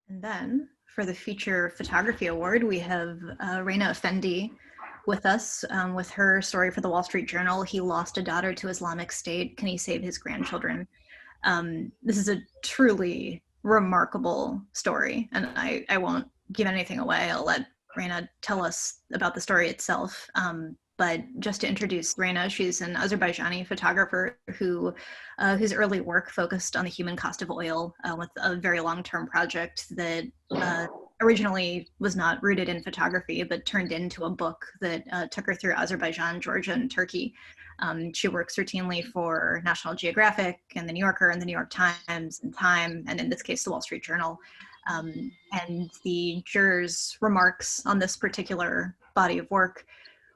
And then for the Feature Photography Award, we have Rena Effendi with us with her story for the Wall Street Journal. He lost a daughter to Islamic State. Can he save his grandchildren? This is a truly remarkable story, and I won't give anything away. I'll let Rena tell us about the story itself. But just to introduce Rena, she's an Azerbaijani photographer whose early work focused on the human cost of oil with a very long-term project that originally was not rooted in photography, but turned into a book that took her through Azerbaijan, Georgia, and Turkey. She works routinely for National Geographic and the New Yorker and the New York Times and Time, and in this case, the Wall Street Journal. And the jurors' remarks on this particular body of work,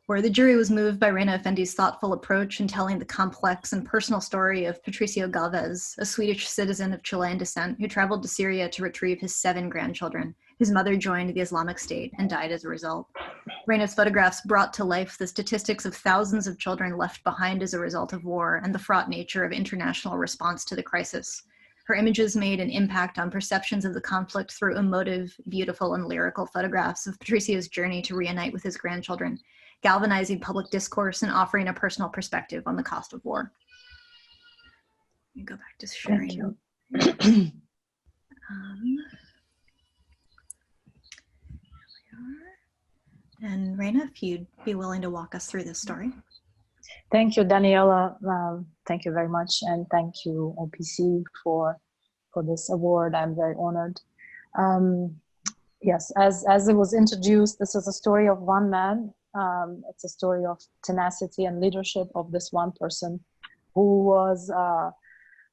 where the jury was moved by Rena Effendi's thoughtful approach in telling the complex and personal story of Patricio Galvez, a Swedish citizen of Chilean descent who traveled to Syria to retrieve his 7 grandchildren. His mother joined the Islamic State and died as a result. Rena's photographs brought to life the statistics of thousands of children left behind as a result of war and the fraught nature of international response to the crisis. Her images made an impact on perceptions of the conflict through emotive, beautiful, and lyrical photographs of Patricio's journey to reunite with his grandchildren, galvanizing public discourse and offering a personal perspective on the cost of war. Let me go back to sharing. And Rena, if you'd be willing to walk us through this story. Thank you, Daniella. Thank you very much, and thank you, OPC, for this award. I'm very honored. Yes, as it was introduced, this is a story of one man. It's a story of tenacity and leadership of this one person who was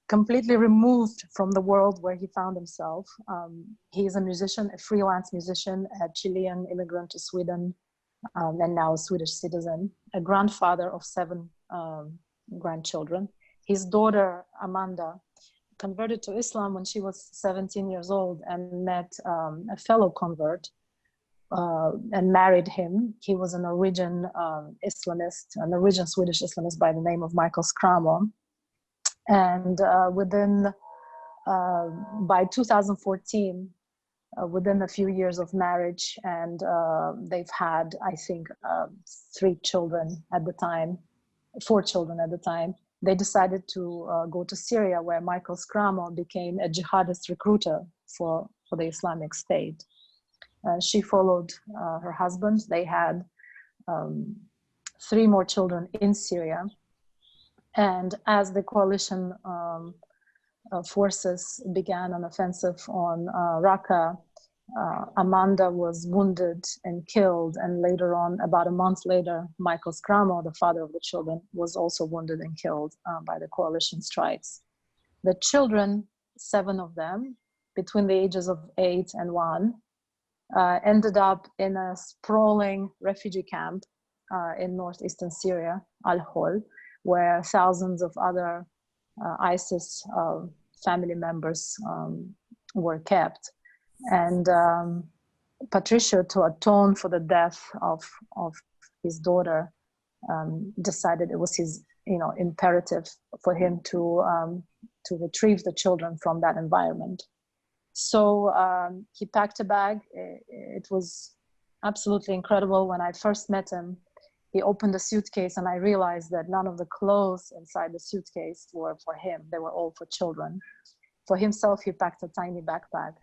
completely removed from the world where he found himself. He is a musician, a freelance musician, a Chilean immigrant to Sweden, and now a Swedish citizen, a grandfather of 7 grandchildren. His daughter, Amanda, converted to Islam when she was 17 years old and met a fellow convert and married him. He was a Norwegian Islamist, a Norwegian Swedish Islamist by the name of Michael Skramo. And by 2014, within a few years of marriage, and they've had, I think, 4 children at the time, they decided to go to Syria, where Michael Skramo became a jihadist recruiter for the Islamic State. She followed her husband. They had 3 more children in Syria. And as the coalition forces began an offensive on Raqqa, Amanda was wounded and killed. And later on, about a month later, Michael Skramo, the father of the children, was also wounded and killed by the coalition strikes. The children, 7 of them, between the ages of 8 and 1, ended up in a sprawling refugee camp in northeastern Syria, Al-Hol, where thousands of other ISIS family members were kept. And Patricio, to atone for the death of his daughter, decided it was his imperative for him to retrieve the children from that environment. So he packed a bag. It was absolutely incredible. When I first met him, he opened a suitcase and I realized that none of the clothes inside the suitcase were for him. They were all for children. For himself, he packed a tiny backpack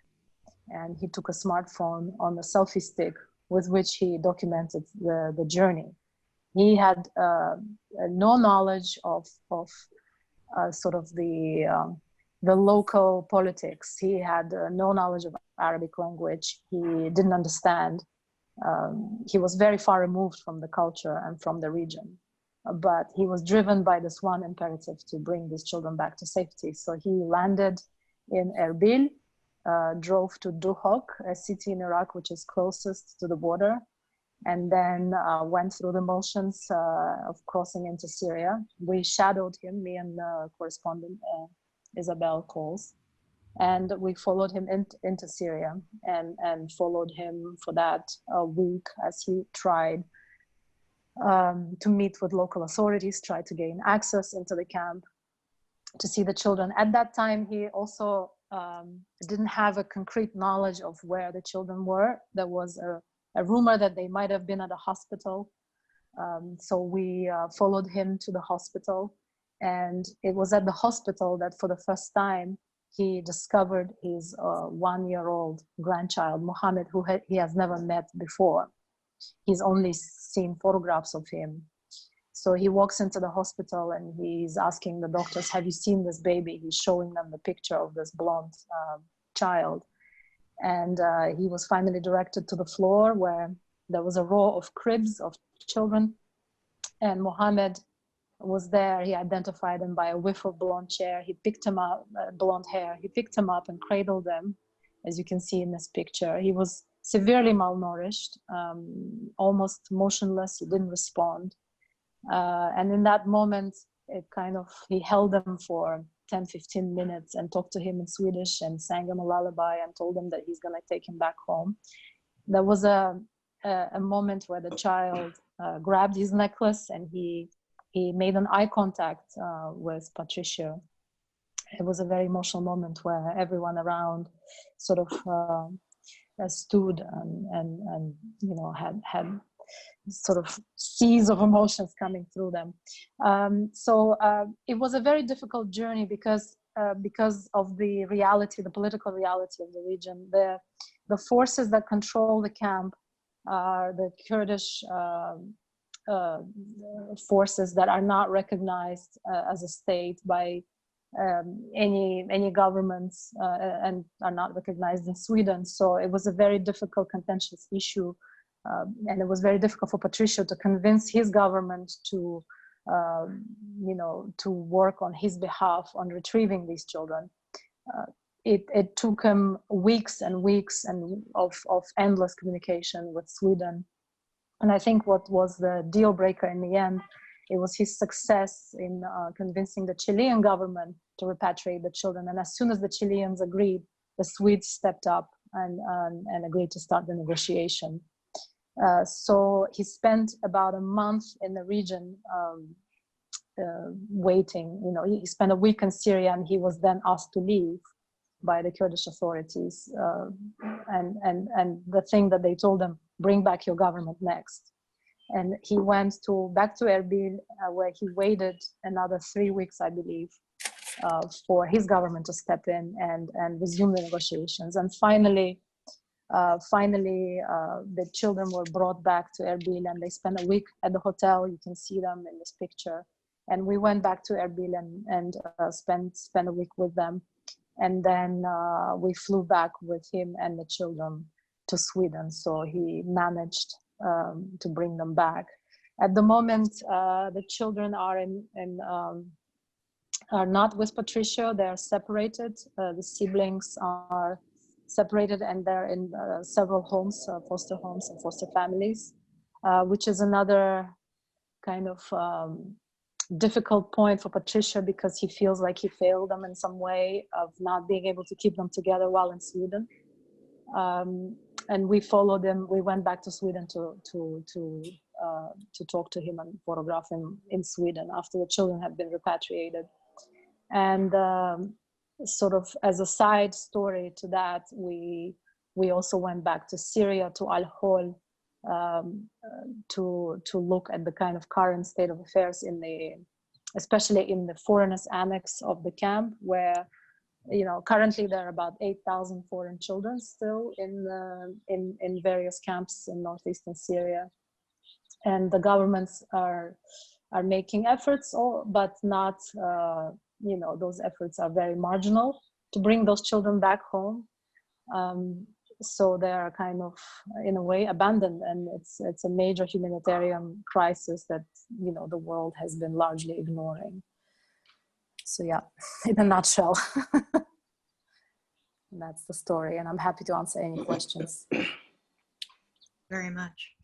and he took a smartphone on a selfie stick with which he documented the journey. He had no knowledge of sort of the local politics. He had no knowledge of Arabic language. He didn't understand. He was very far removed from the culture and from the region, but he was driven by this one imperative to bring these children back to safety. So he landed in Erbil, drove to Duhok, a city in Iraq which is closest to the border, and then went through the motions of crossing into Syria. We shadowed him, me and correspondent Isabel Coles, and we followed him into Syria and followed him for that week as he tried to meet with local authorities, tried to gain access into the camp to see the children. At that time, he also didn't have a concrete knowledge of where the children were. There was a rumor that they might have been at a hospital. So we followed him to the hospital, and it was at the hospital that for the first time he discovered his 1-year-old grandchild, Mohammed, who he has never met before. He's only seen photographs of him. So he walks into the hospital and he's asking the doctors, have you seen this baby? He's showing them the picture of this blonde child. And he was finally directed to the floor where there was a row of cribs of children. And Mohammed was there. He identified him by a whiff of blonde hair. He picked him up, blonde hair. He picked him up and cradled him, as you can see in this picture. He was severely malnourished, almost motionless. He didn't respond. And in that moment, he held him for 10, 15 minutes and talked to him in Swedish and sang him a lullaby and told him that he's going to take him back home. There was a moment where the child grabbed his necklace and he made an eye contact with Patricia. It was a very emotional moment where everyone around sort of stood and had sort of seas of emotions coming through them. So it was a very difficult journey because of the reality, the political reality of the region. The forces that control the camp are the Kurdish forces that are not recognized as a state by any governments and are not recognized in Sweden. So it was a very difficult, contentious issue. And it was very difficult for Patricio to convince his government to work on his behalf on retrieving these children. It took him weeks and weeks of endless communication with Sweden. And I think what was the deal breaker in the end, it was his success in convincing the Chilean government to repatriate the children. And as soon as the Chileans agreed, the Swedes stepped up and agreed to start the negotiation. So he spent about a month in the region waiting. He spent a week in Syria and he was then asked to leave by the Kurdish authorities. And the thing that they told him, bring back your government next. And he went back to Erbil where he waited another 3 weeks, I believe, for his government to step in and resume the negotiations. And finally, the children were brought back to Erbil and they spent a week at the hotel. You can see them in this picture. And we went back to Erbil and spent a week with them. And then we flew back with him and the children to Sweden. So he managed to bring them back. At the moment, the children are are not with Patricia. They are separated. The siblings are separated and they're in several homes, foster homes and foster families, which is another kind of difficult point for Patricia because he feels like he failed them in some way of not being able to keep them together while in Sweden. And we followed him. We went back to Sweden to talk to him and photograph him in Sweden after the children had been repatriated. And sort of as a side story to that, we also went back to Syria, to Al-Hol, to look at the kind of current state of affairs especially in the foreigners annex of the camp, where currently there are about 8,000 foreign children still in various camps in northeastern Syria, and the governments are making efforts, but not those efforts are very marginal to bring those children back home. So they are kind of, in a way, abandoned, and it's a major humanitarian crisis that the world has been largely ignoring. So yeah, in a nutshell, that's the story, and I'm happy to answer any questions. Very much.